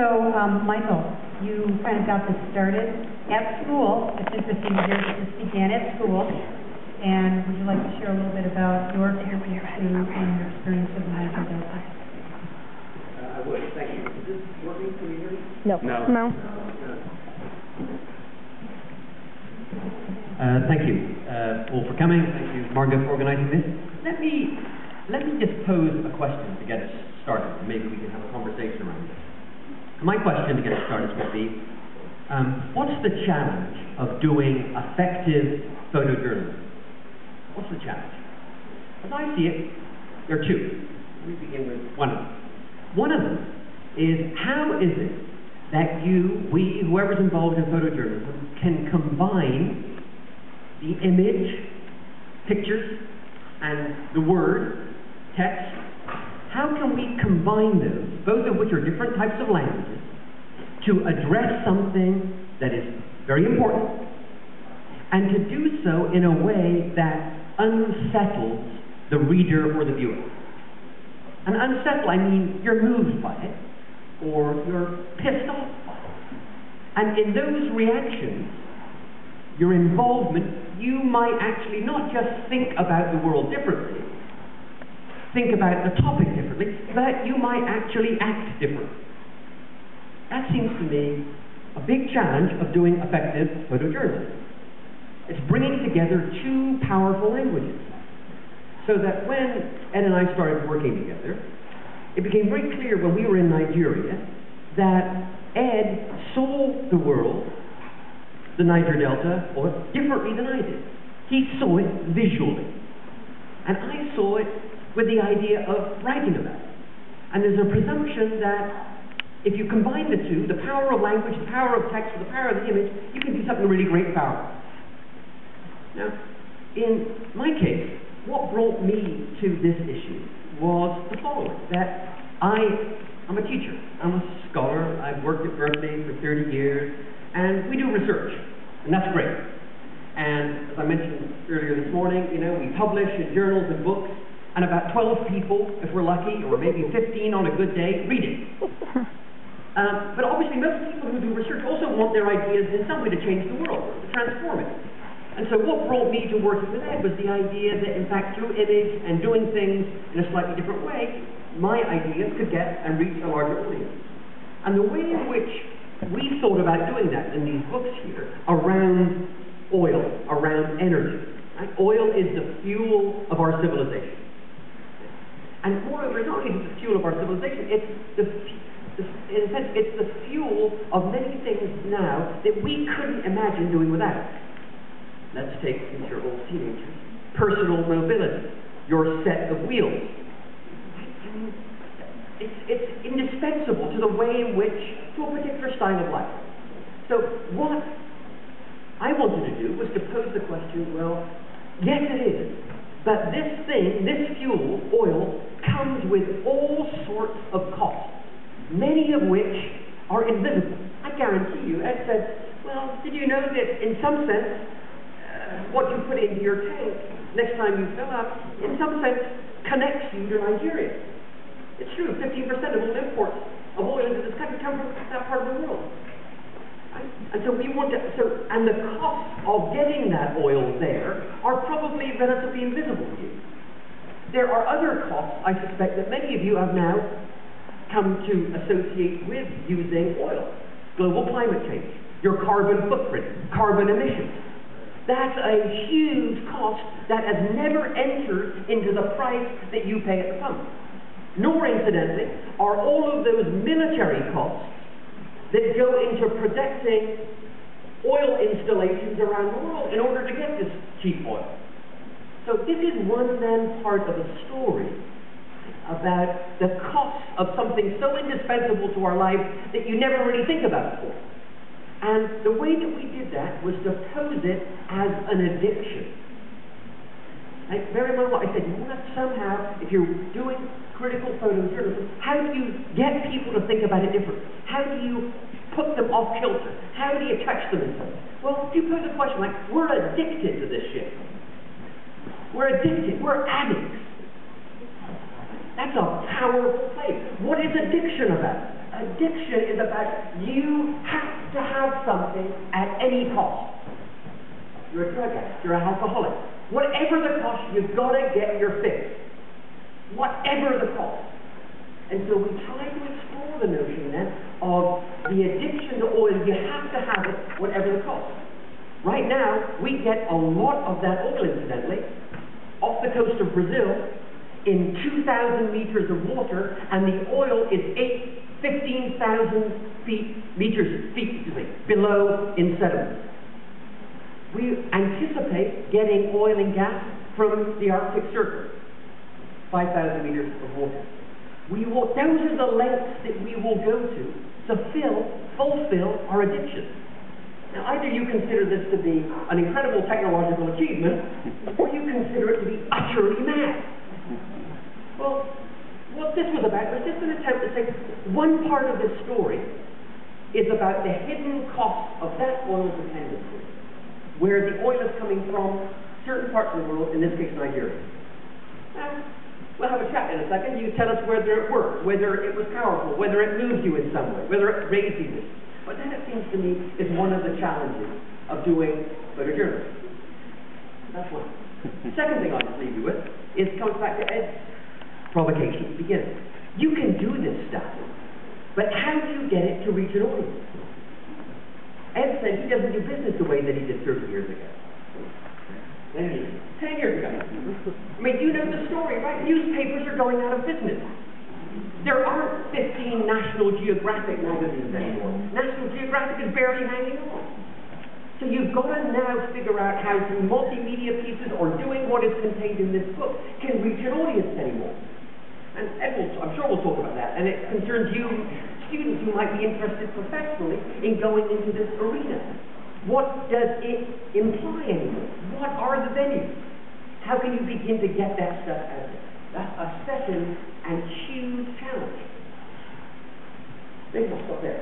So, Michael, you kind of got this started at school. It's interesting to hear that this began at school. And would you like to share a little bit about your experience and your experience with the Niger Delta? I would. Thank you. Is this working for you? No. Thank you all for coming. Thank you, Margaret, for organising this. Let me just pose a question to get us started. Maybe we can have a conversation around this. My question to get us started would be, what's the challenge of doing effective photojournalism? What's the challenge? As I see it, there are two. Let me begin with one of them. One of them is, how is it that whoever's involved in photojournalism, can combine the image, pictures, and the word, text? How can we combine those, both of which are different types of languages, to address something that is very important, and to do so in a way that unsettles the reader or the viewer? And unsettle, I mean you're moved by it, or you're pissed off by it. And in those reactions, your involvement, you might actually not just think about the world differently, think about the topic differently, but you might actually act differently. That seems to me a big challenge of doing effective photojournalism. It's bringing together two powerful languages. So that when Ed and I started working together, it became very clear when we were in Nigeria that Ed saw the world, the Niger Delta, or differently than I did. He saw it visually. And I saw it with the idea of writing about it. And there's a presumption that if you combine the two, the power of language, the power of text, with the power of the image, you can do something really great and powerful. Now, in my case, what brought me to this issue was the following, that I'm a teacher, I'm a scholar, I've worked at Berkeley for 30 years, and we do research, and that's great. And as I mentioned earlier this morning, we publish in journals and books, and about 12 people, if we're lucky, or maybe 15 on a good day, read it. But obviously most people who do research also want their ideas in some way to change the world, to transform it. And so what brought me to working with Ed was the idea that, in fact, through image and doing things in a slightly different way, my ideas could get and reach a larger audience. And the way in which we thought about doing that in these books here, around oil, around energy. Right? Oil is the fuel of our civilization. And moreover, it's not only the fuel of our civilization, in a sense, it's the fuel of many things now that we couldn't imagine doing without. Let's take, since you're all teenagers, personal mobility, your set of wheels. It's indispensable to the way in which, to a particular style of life. So what I wanted to do was to pose the question, well, yes it is, but this thing, this fuel, oil, comes with all sorts of costs, many of which are invisible. I guarantee you, Ed said, well, did you know that in some sense, what you put into your tank next time you fill up, in some sense, connects you to Nigeria? It's true, 15% of all imports of oil into this country come from that part of the world. Right? And so and the costs of getting that oil there are probably relatively invisible to you. There are other costs, I suspect, that many of you have now come to associate with using oil. Global climate change, your carbon footprint, carbon emissions. That's a huge cost that has never entered into the price that you pay at the pump. Nor, incidentally, are all of those military costs that go into protecting oil installations around the world in order to get this cheap oil. So this is one then part of a story about the costs of something so indispensable to our lives that you never really think about before. And the way that we did that was to pose it as an addiction. Like, very well, I said, you want to somehow, if you're doing critical photojournalism, how do you get people to think about it differently? How do you put them off kilter? How do you touch them in something? Well, if you pose a question like, we're addicted to this shit. We're addicted. We're addicts. That's a powerful place. What is addiction about? Addiction is about something at any cost. You're a drug addict, you're an alcoholic. Whatever the cost, you've got to get your fix. Whatever the cost. And so we try to explore the notion then of the addiction to oil. You have to have it, whatever the cost. Right now, we get a lot of that oil, incidentally, off the coast of Brazil in 2,000 meters of water, and the oil is 15,000 feet below in sediment. We anticipate getting oil and gas from the Arctic Circle, 5,000 meters of water. Those are the lengths that we will go to fulfill our addiction. Now, either you consider this to be an incredible technological achievement, or you consider it to be utterly mad. Well, what this was about was just an attempt to say one part of this story is about the hidden cost of that oil dependency, where the oil is coming from certain parts of the world, in this case Nigeria. Now, we'll have a chat in a second. You tell us whether it worked, whether it was powerful, whether it moved you in some way, whether it raised you. But that, it seems to me, is one of the challenges of doing photojournalism. That's one. The second thing I'll just leave you with comes back to Ed's provocation at the beginning. You can do this stuff, but how do you get it to reach an audience? Ed said he doesn't do business the way that he did 30 years ago. 10 years ago. I mean, you know the story, right? Newspapers are going out of business. There aren't 15 National Geographic magazines anymore. National Geographic is barely hanging on. So you've got to now figure out how to multimedia pieces or doing what is contained in this book can reach an audience anymore. And Ed I'm sure we'll talk about that. And it concerns you, students who might be interested professionally in going into this arena. What does it imply anymore? What are the venues? How can you begin to get that stuff out there? That's a second and huge challenge. Maybe I'll stop there.